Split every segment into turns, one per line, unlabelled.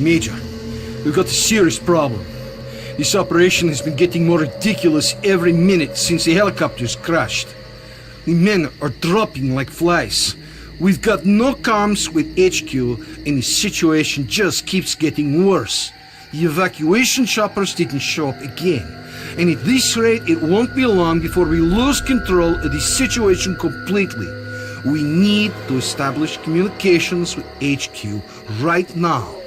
Major, we've got a serious problem. This operation has been getting more ridiculous every minute since the helicopters crashed. The men are dropping like flies. We've got no comms with HQ, and the situation just keeps getting worse. The evacuation choppers didn't show up again, and at this rate it won't be long before we lose control of the situation completely. We need to establish communications with HQ right now.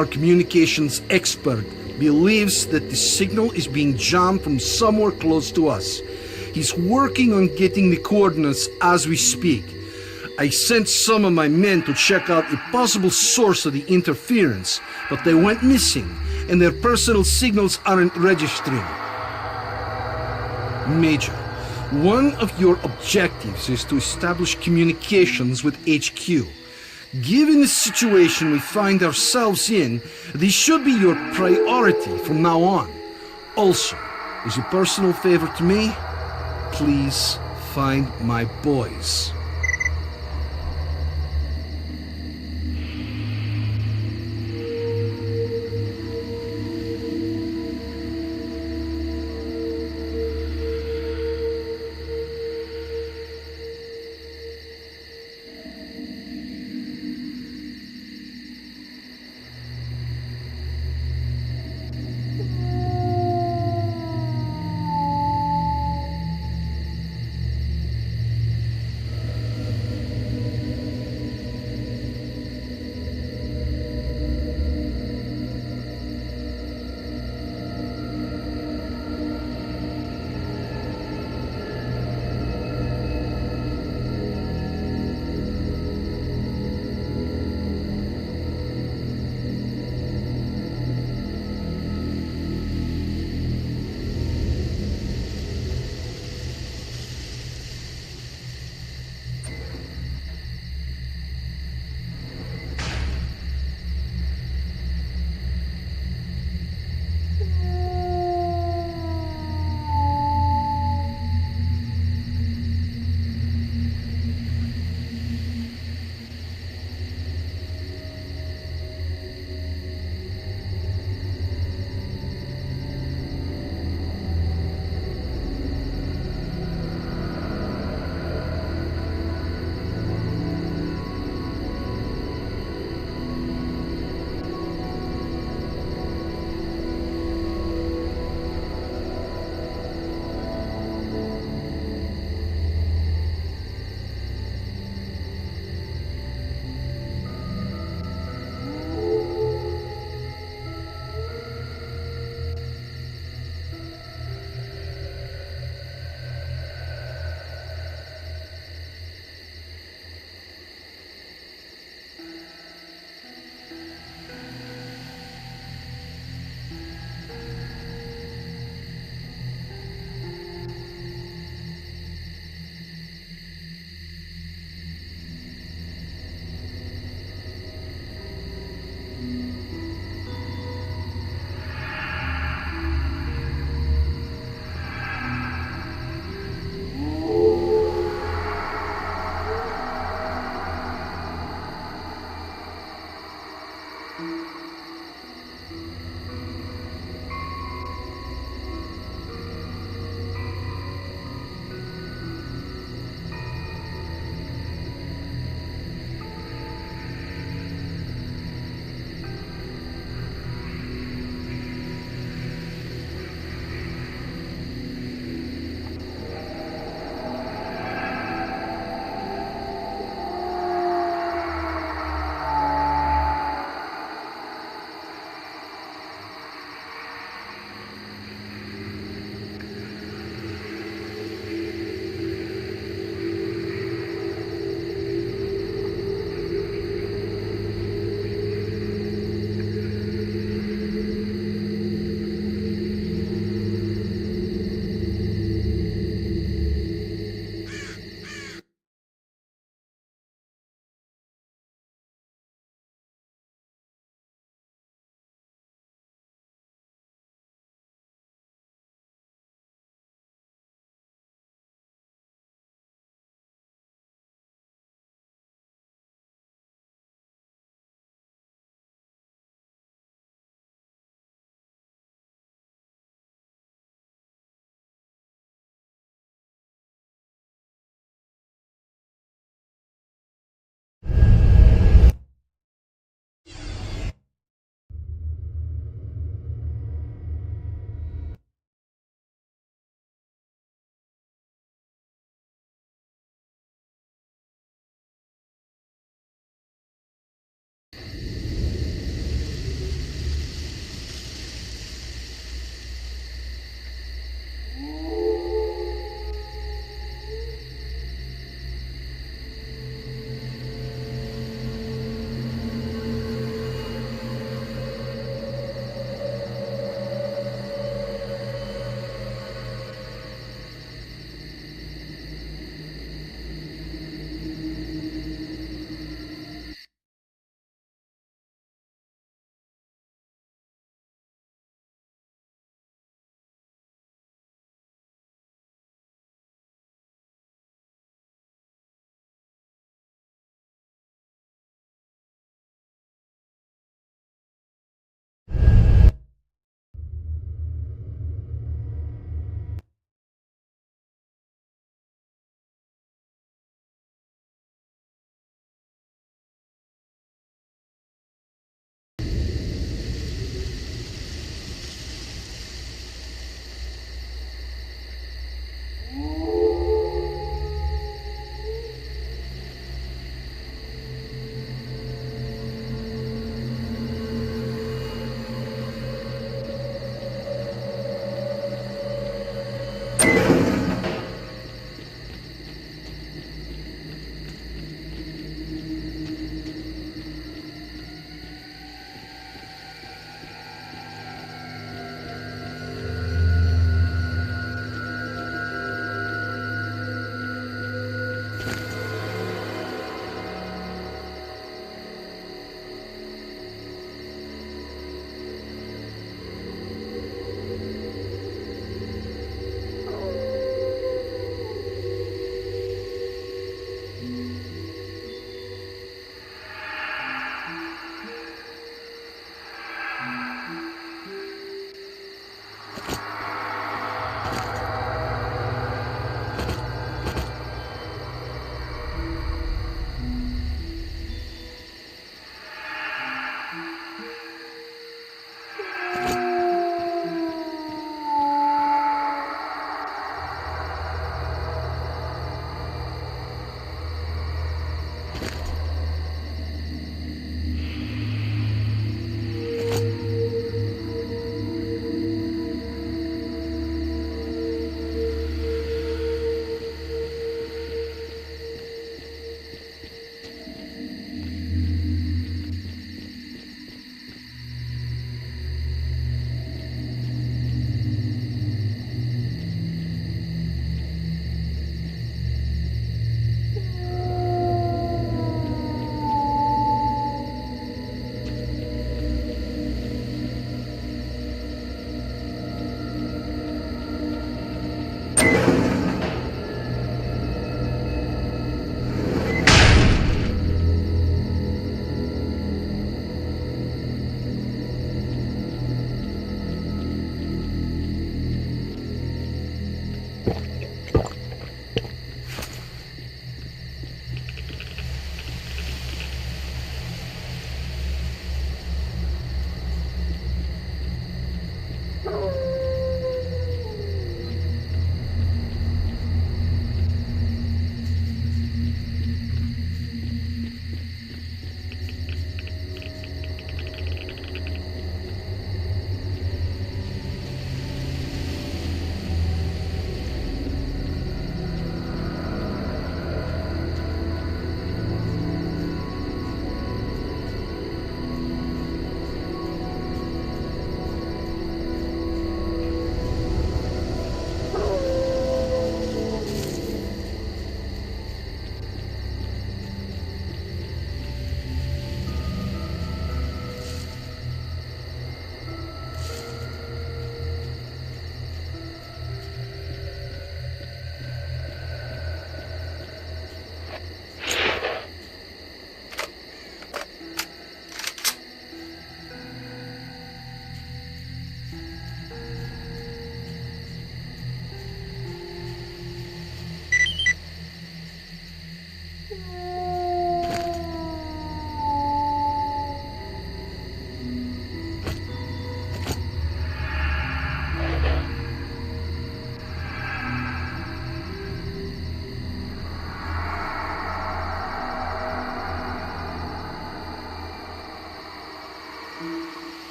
Our communications expert believes that the signal is being jammed from somewhere close to us. He's working on getting the coordinates as we speak. I sent some of my men to check out a possible source of the interference, but they went missing, and their personal signals aren't registering. Major, one of your objectives is to establish communications with HQ. Given the situation we find ourselves in, this should be your priority from now on. Also, as a personal favor to me, please find my boys.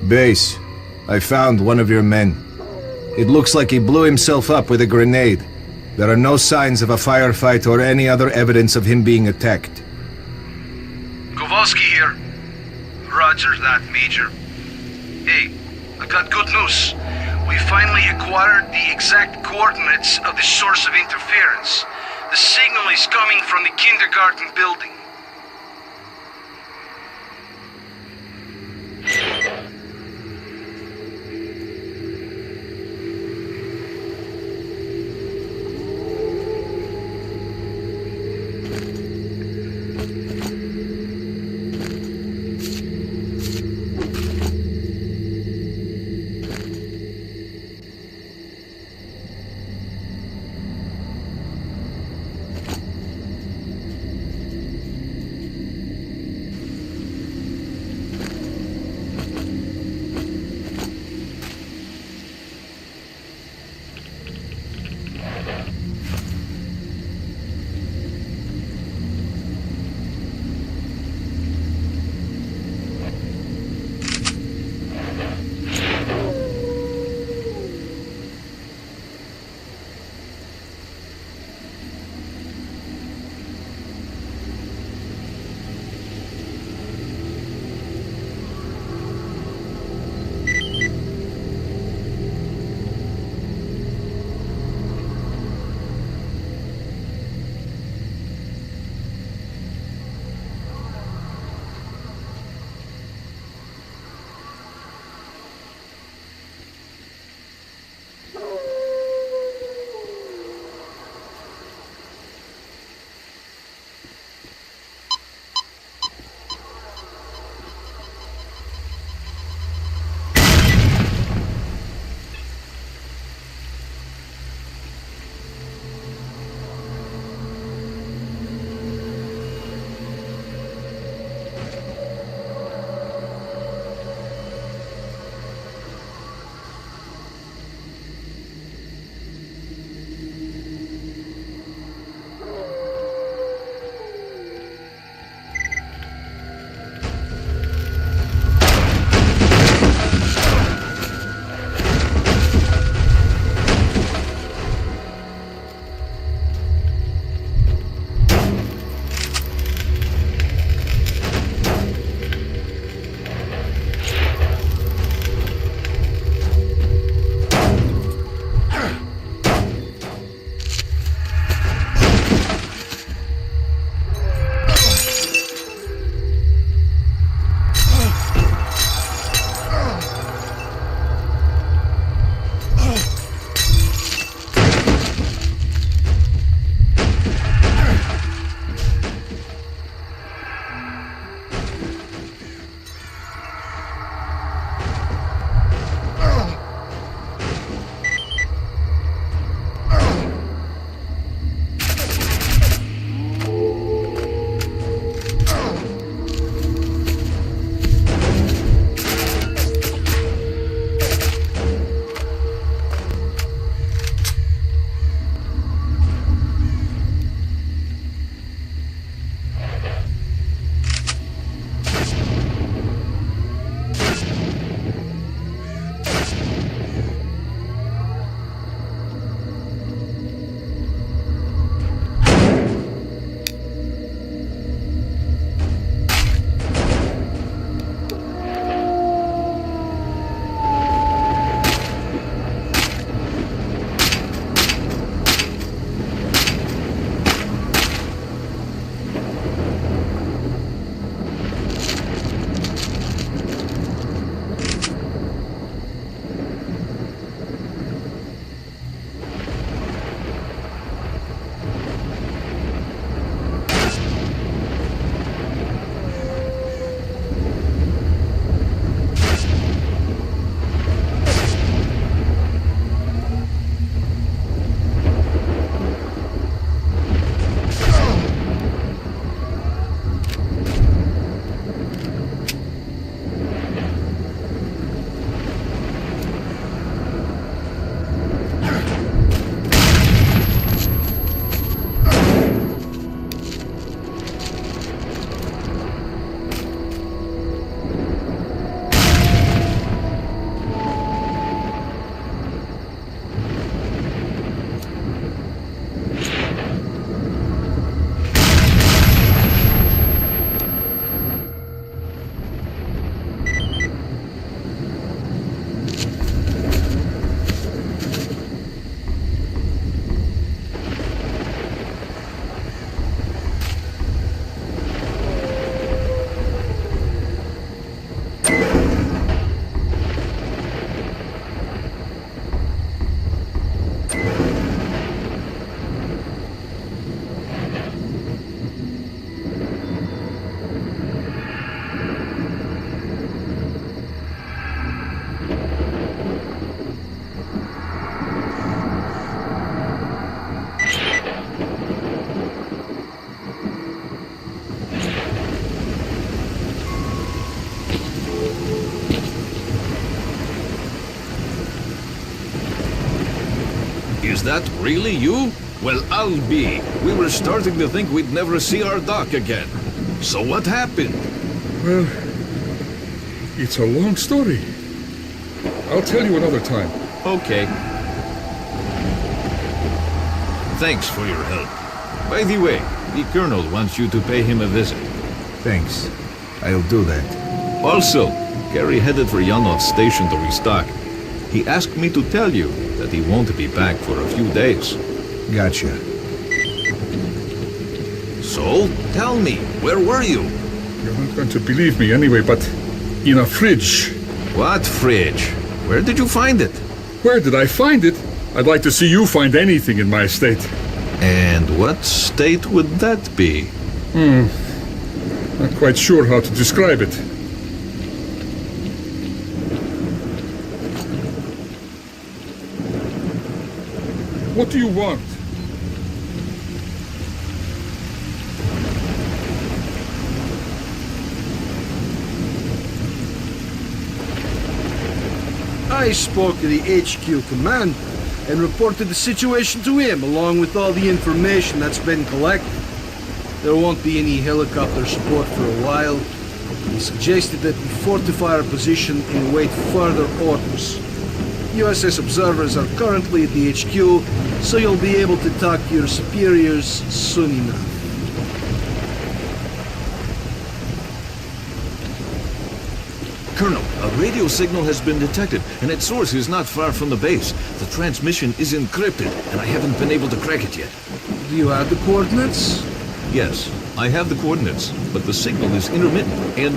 Base, I found one of your men. It looks like he blew himself up with a grenade. There are no signs of a firefight or any other evidence of him being attacked.
Kowalski here. Roger that, Major. Hey, I got good news. We finally acquired the exact coordinates of the source of interference. The signal is coming from the kindergarten building.
Is that really you? Well, I'll be. We were starting to think we'd never see our dock again. So what happened?
Well, it's a long story. I'll tell you another time.
Okay. Thanks for your help. By the way, the Colonel wants you to pay him a visit.
Thanks. I'll do that.
Also, Gary headed for Yanov's station to restock. He asked me to tell you that he won't be back for a few days.
Gotcha.
So, tell me, where were you?
You're not going to believe me anyway, but in a fridge.
What fridge? Where did you find it?
Where did I find it? I'd like to see you find anything in my estate.
And what state would that be?
Not quite sure how to describe it. What do you want?
I spoke to the HQ commander and reported the situation to him, along with all the information that's been collected. There won't be any helicopter support for a while. He suggested that we fortify our position and await further orders. USS observers are currently at the HQ, so you'll be able to talk to your superiors soon enough.
Colonel, a radio signal has been detected, and its source is not far from the base. The transmission is encrypted, and I haven't been able to crack it yet.
Do you have the coordinates?
Yes, I have the coordinates, but the signal is intermittent, and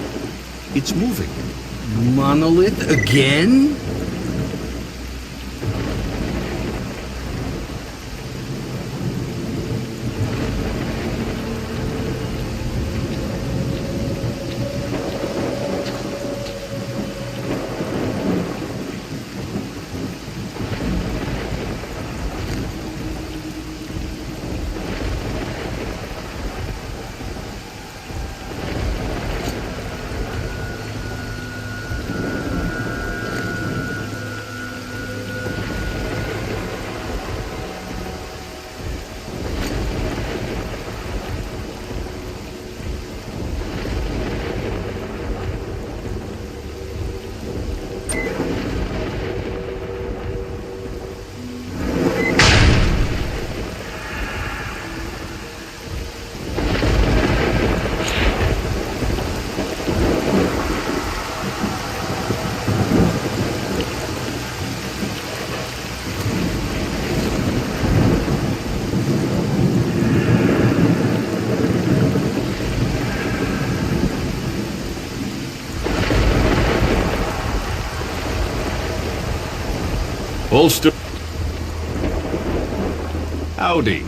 it's moving.
Monolith again?
Holster. Howdy.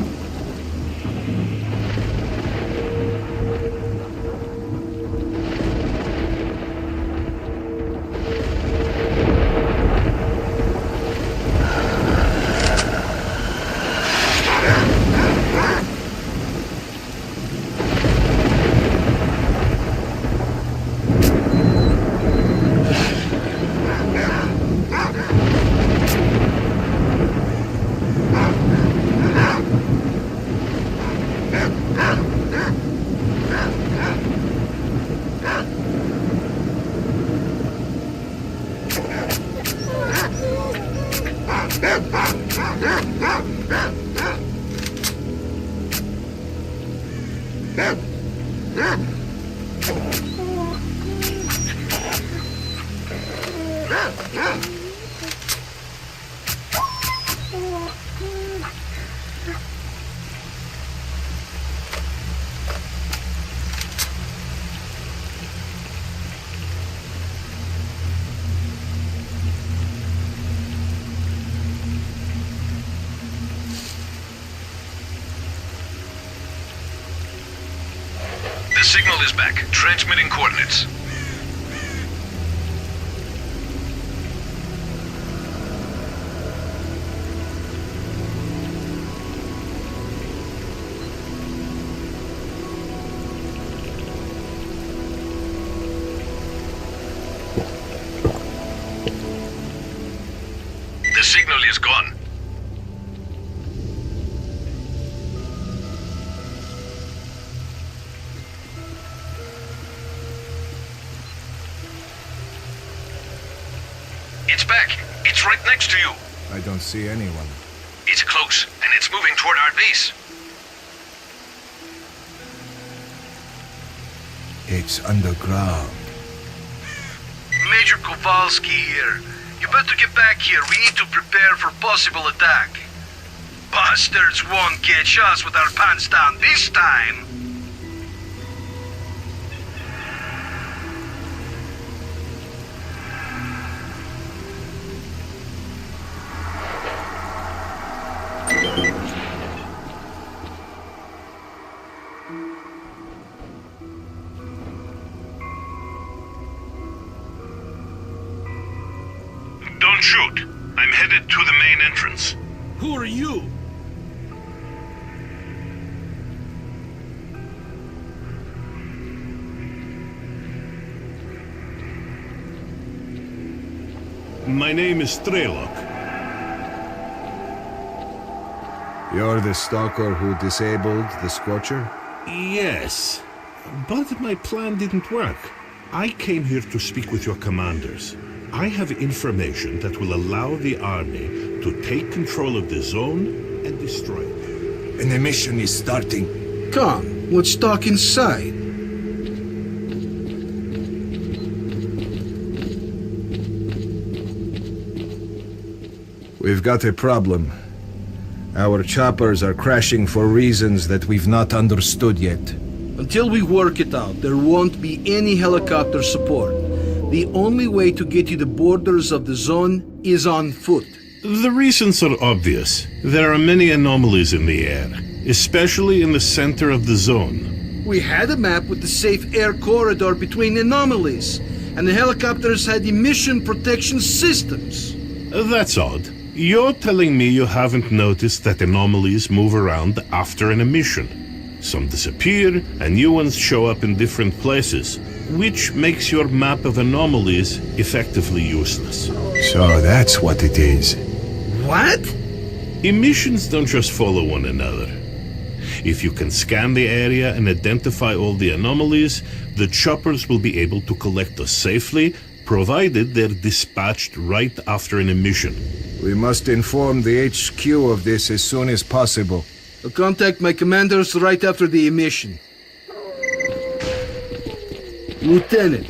The signal is back. Transmitting coordinates. The signal is gone. It's right next to you.
I don't see anyone.
It's close, and it's moving toward our base.
It's underground.
Major Kowalski here. You better get back here. We need to prepare for possible attack. Bastards won't catch us with our pants down this time.
Don't shoot. I'm headed to the main entrance.
Who are you? My name is Strelok.
You're the stalker who disabled the Scorcher?
Yes, but my plan didn't work. I came here to speak with your commanders. I have information that will allow the army to take control of the zone and destroy it.
And the mission is starting.
Come, let's talk inside.
We've got a problem. Our choppers are crashing for reasons that we've not understood yet.
Until we work it out, there won't be any helicopter support. The only way to get to the borders of the zone is on foot.
The reasons are obvious. There are many anomalies in the air, especially in the center of the zone.
We had a map with the safe air corridor between anomalies, and the helicopters had emission protection systems.
That's odd. You're telling me you haven't noticed that anomalies move around after an emission. Some disappear, and new ones show up in different places, which makes your map of anomalies effectively useless.
So that's what it is.
What?
Emissions don't just follow one another. If you can scan the area and identify all the anomalies, the choppers will be able to collect us safely, provided they're dispatched right after an emission.
We must inform the HQ of this as soon as possible.
I'll contact my commanders right after the emission. Lieutenant,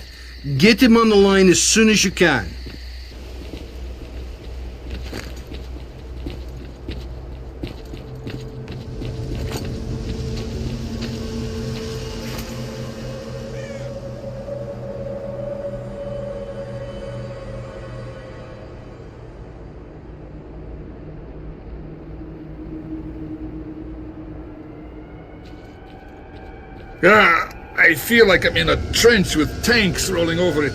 get him on the line as soon as you can.
I feel like I'm in a trench with tanks rolling over it.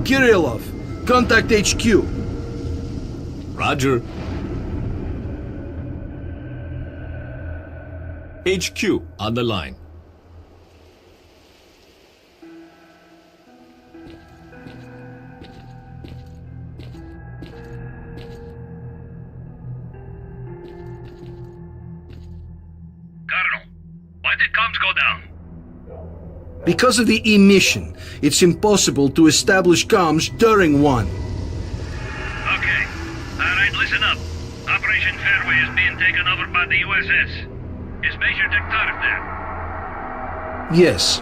Kirillov, contact HQ.
Roger. HQ on the line.
Colonel, why did comms go down?
Because of the emission, it's impossible to establish comms during one.
Okay. Alright, listen up. Operation Fairway is being taken over by the USS. Is Major Dektarov there?
Yes.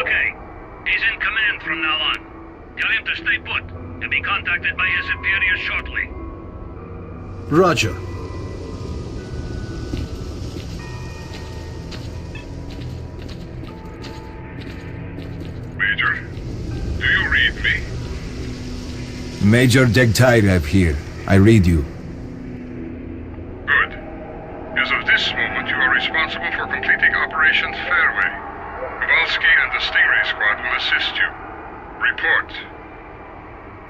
Okay. He's in command from now on. Tell him to stay put, to be contacted by his superiors shortly.
Roger.
Major, do you read me?
Major Degtyarev here. I read you.
Good. As of this moment, you are responsible for completing Operation Fairway. Kowalski and the Stingray Squad will assist you. Report.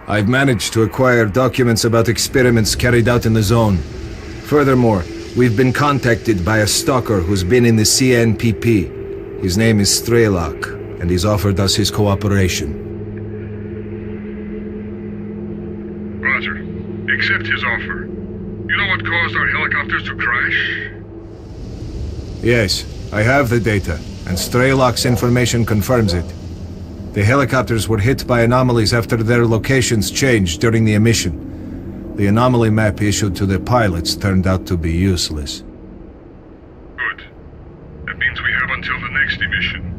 I've managed to acquire documents about experiments carried out in the zone. Furthermore, we've been contacted by a stalker who's been in the CNPP. His name is Strelok, and he's offered us his cooperation.
Roger. Accept his offer. You know what caused our helicopters to crash?
Yes, I have the data, and Strelok's information confirms it. The helicopters were hit by anomalies after their locations changed during the emission. The anomaly map issued to the pilots turned out to be useless.
Good. That means we have until the next emission.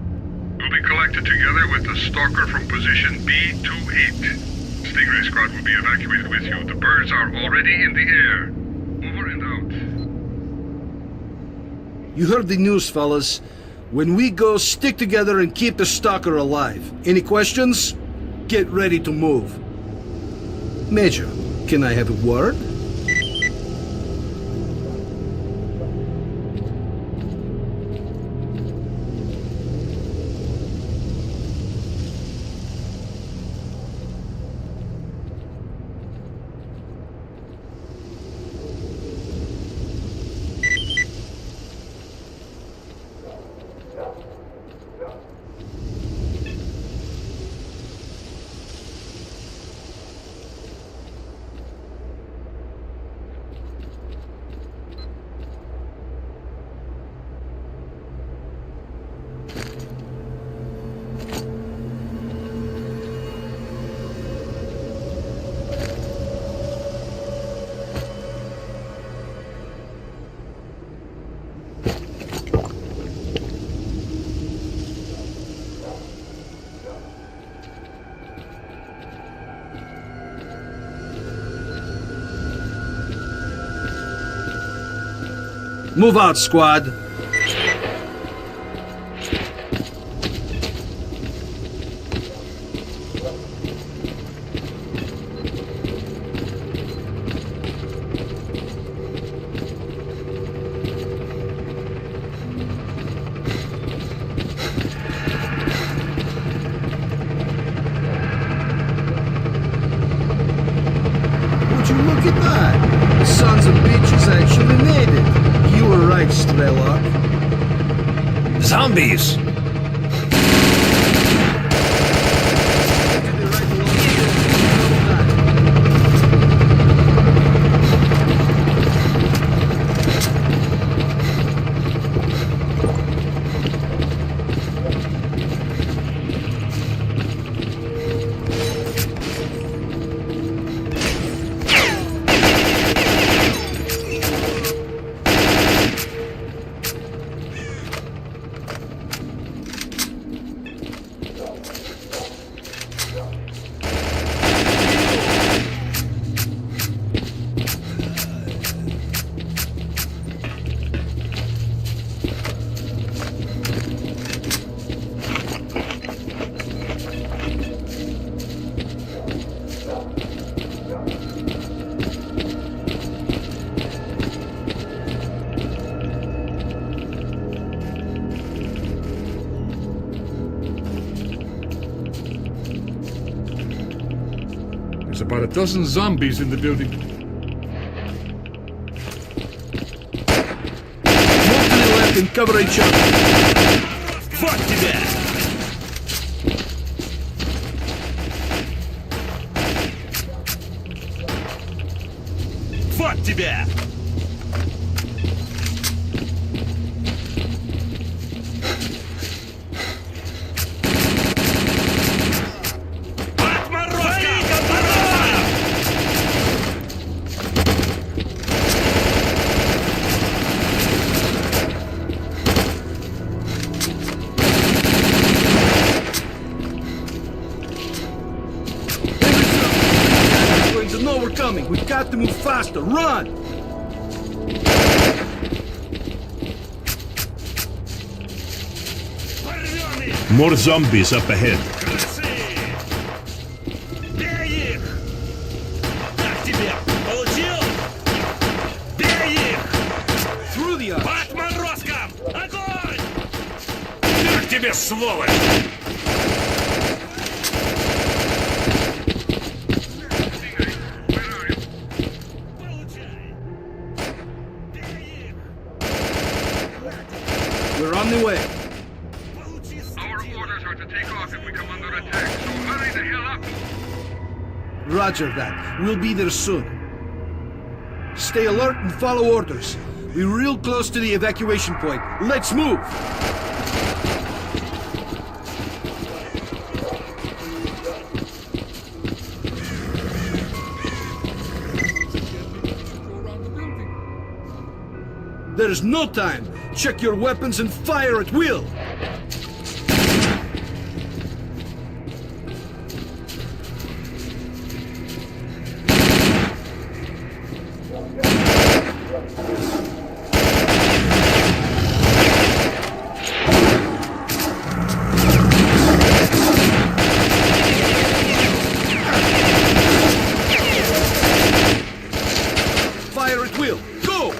We'll be collected together with the stalker from position B28. Stingray Squad will be evacuated with you. The birds are already in the air. Over and out.
You heard the news, fellas. When we go, stick together and keep the stalker alive. Any questions? Get ready to move. Major, can I have a word? Move out, squad. Would you look at that? The sons of bitches actually made it. You were right, Strelok.
Zombies!
dozen zombies in the building.
Move to the left and cover each other.
Fuck тебя! Fuck тебя!
Going to know we're coming. We've got to move faster. Run!
More zombies up ahead.
Бей их! Так тебе! Получил? Бей их!
Through the arch.
По отморозкам! Огонь! Так тебе, сволочь!
We're on the way.
Our orders are to take off if we come under attack, so hurry the hell up!
Roger that. We'll be there soon. Stay alert and follow orders. We're real close to the evacuation point. Let's move! There's no time. Check your weapons and fire at will. Fire at will. Go!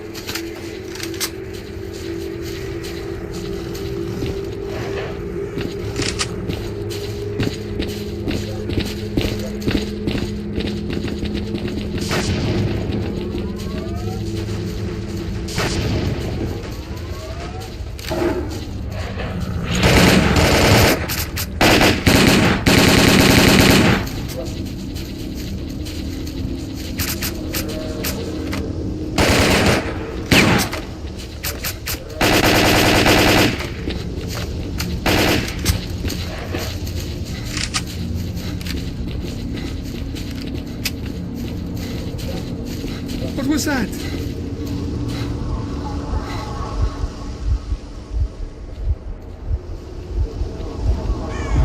What was that?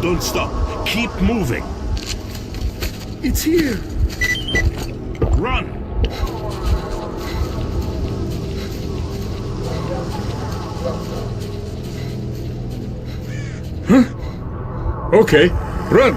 Don't stop. Keep moving.
It's here!
Run!
Okay, run!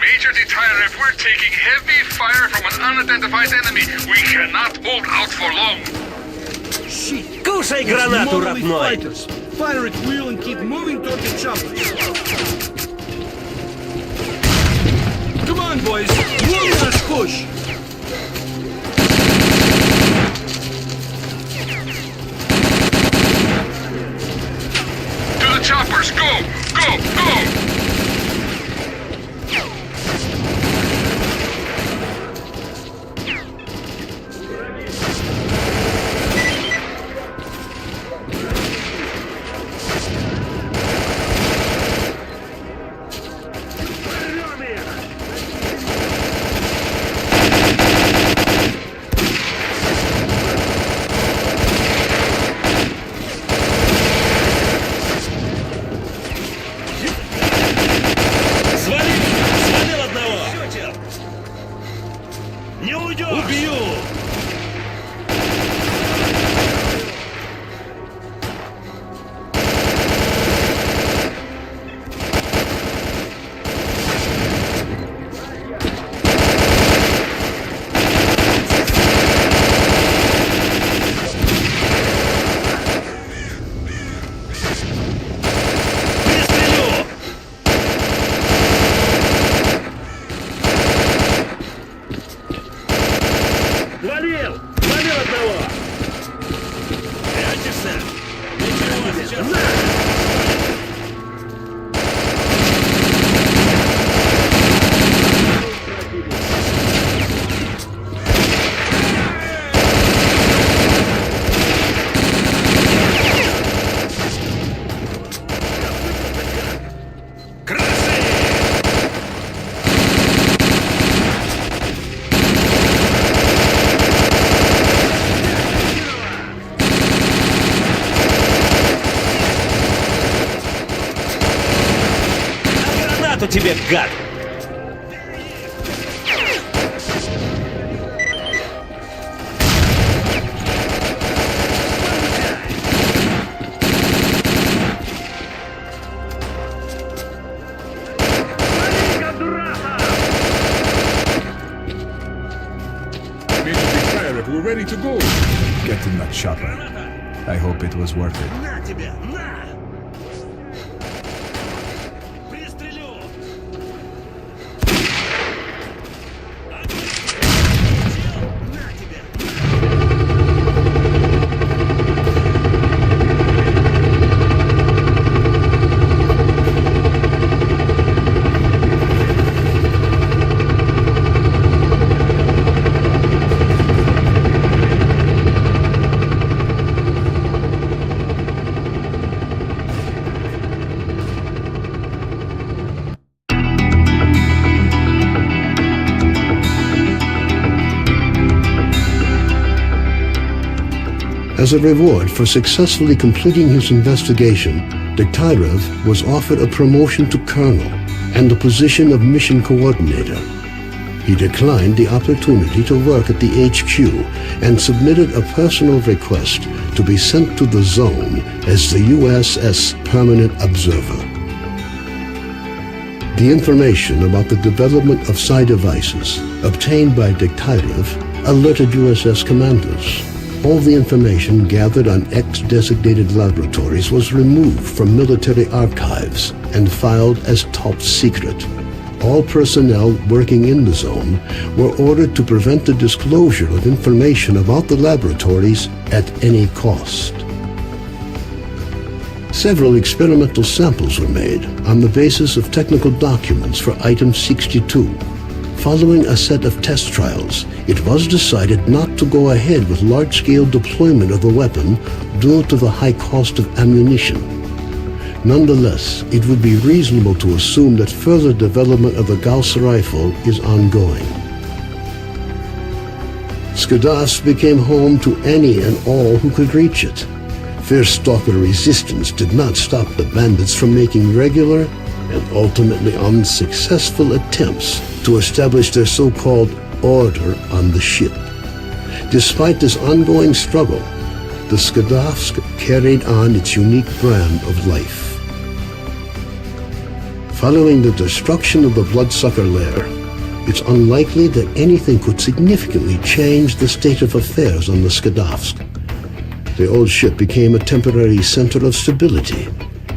Major Detailer, if we're taking heavy fire from an unidentified enemy, we cannot hold out for long.
Shit!
Кушай
It's
гранату,
Monolith
родной!
fighters. Fire at will and keep moving toward the choppers. Come on, boys. One last push.
To the choppers, go! Go! Go!
Гранату тебе, гад!
Immediately fire if we're ready to go.
Get in that chopper. I hope it was worth it.
На тебя, на! Пристрелю! На тебя!
As a reward for successfully completing his investigation, Degtyarev was offered a promotion to colonel and the position of mission coordinator. He declined the opportunity to work at the HQ and submitted a personal request to be sent to the zone as the USS Permanent Observer. The information about the development of psi devices obtained by Degtyarev alerted USS commanders. All the information gathered on X-designated laboratories was removed from military archives and filed as top secret. All personnel working in the zone were ordered to prevent the disclosure of information about the laboratories at any cost. Several experimental samples were made on the basis of technical documents for Item 62. Following a set of test trials, it was decided not to go ahead with large-scale deployment of the weapon due to the high cost of ammunition. Nonetheless, it would be reasonable to assume that further development of the Gauss rifle is ongoing. Skadovsk became home to any and all who could reach it. Fierce stalker resistance did not stop the bandits from making regular and ultimately unsuccessful attempts to establish their so-called order on the ship. Despite this ongoing struggle, the Skadovsk carried on its unique brand of life. Following the destruction of the bloodsucker lair, it's unlikely that anything could significantly change the state of affairs on the Skadovsk. The old ship became a temporary center of stability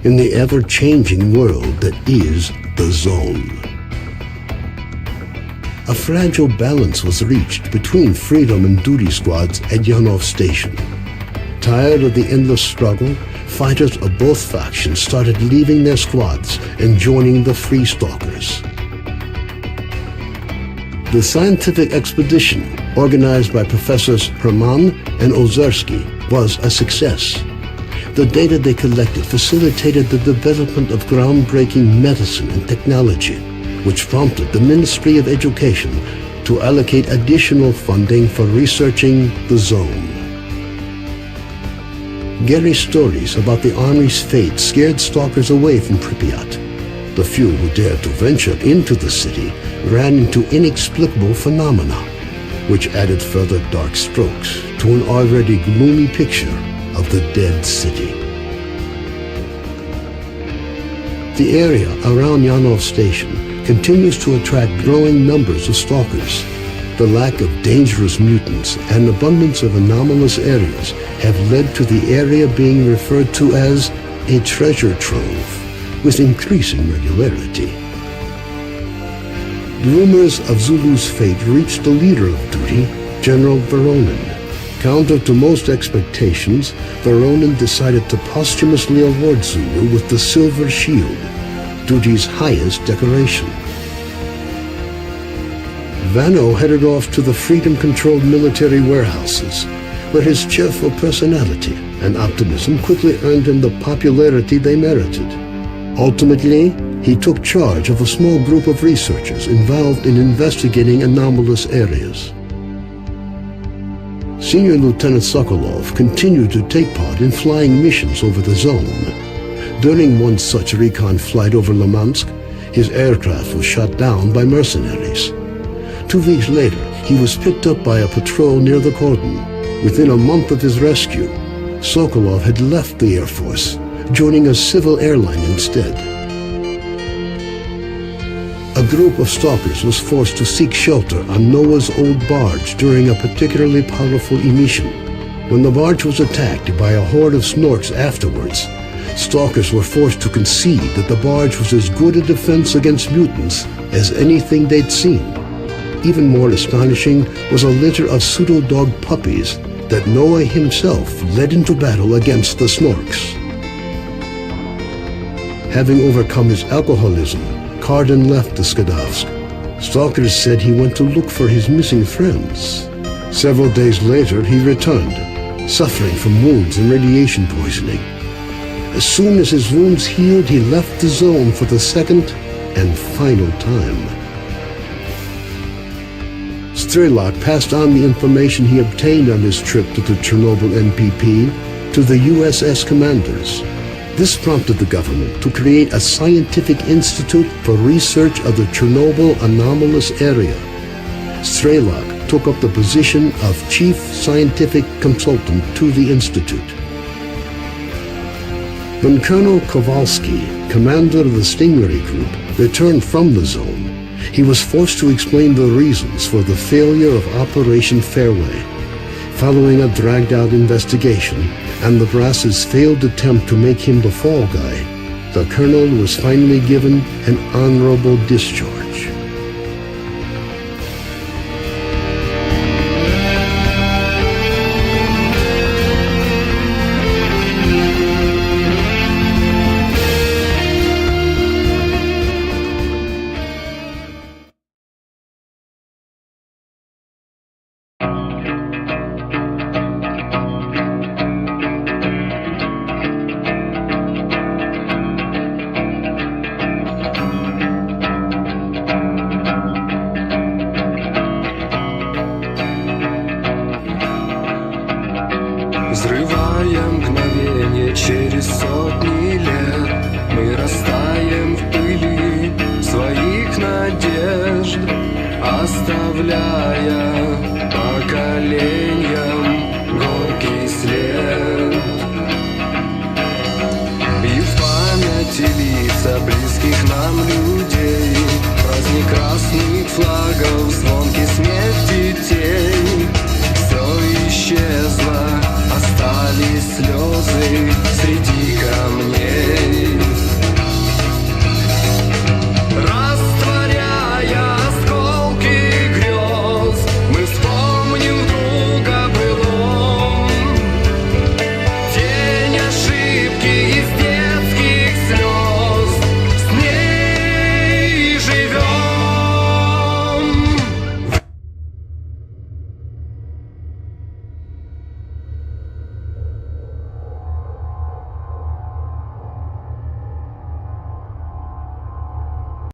in the ever-changing world that is the Zone. A fragile balance was reached between freedom and duty squads at Yanov Station. Tired of the endless struggle, fighters of both factions started leaving their squads and joining the Free Stalkers. The scientific expedition, organized by Professors Herman and Ozersky, was a success. The data they collected facilitated the development of groundbreaking medicine and technology, which prompted the Ministry of Education to allocate additional funding for researching the Zone. Gary's stories about the Army's fate scared stalkers away from Pripyat. The few who dared to venture into the city ran into inexplicable phenomena, which added further dark strokes to an already gloomy picture of the dead city. The area around Yanov Station continues to attract growing numbers of stalkers. The lack of dangerous mutants and abundance of anomalous areas have led to the area being referred to as a treasure trove, with increasing regularity. Rumors of Zulu's fate reached the leader of duty, General Voronin. Counter to most expectations, the Ronin decided to posthumously award Zulu with the Silver Shield, duty's highest decoration. Vano headed off to the freedom-controlled military warehouses, where his cheerful personality and optimism quickly earned him the popularity they merited. Ultimately, he took charge of a small group of researchers involved in investigating anomalous areas. Senior Lieutenant Sokolov continued to take part in flying missions over the zone. During one such recon flight over Limansk, his aircraft was shot down by mercenaries. 2 weeks later, he was picked up by a patrol near the cordon. Within a month of his rescue, Sokolov had left the Air Force, joining a civil airline instead. A group of stalkers was forced to seek shelter on Noah's old barge during a particularly powerful emission. When the barge was attacked by a horde of snorks afterwards, stalkers were forced to concede that the barge was as good a defense against mutants as anything they'd seen. Even more astonishing was a litter of pseudo-dog puppies that Noah himself led into battle against the snorks. Having overcome his alcoholism, Cardin left the Skadovsk. Stalkers said he went to look for his missing friends. Several days later, he returned, suffering from wounds and radiation poisoning. As soon as his wounds healed, he left the zone for the second and final time. Strelok passed on the information he obtained on his trip to the Chernobyl NPP to the USS commanders. This prompted the government to create a scientific institute for research of the Chernobyl anomalous area. Strelok took up the position of chief scientific consultant to the institute. When Colonel Kowalski, commander of the Stingray Group, returned from the zone, he was forced to explain the reasons for the failure of Operation Fairway. Following a dragged-out investigation and the brass's failed attempt to make him the fall guy, the colonel was finally given an honorable discharge.
Взрывая мгновение через сотни лет, мы растаем в пыли своих надежд, оставляя поколениям горький след. И в памяти лица близких нам людей, праздник красных флагов, звонкий смех детей. Все исчезло, остались слезы среди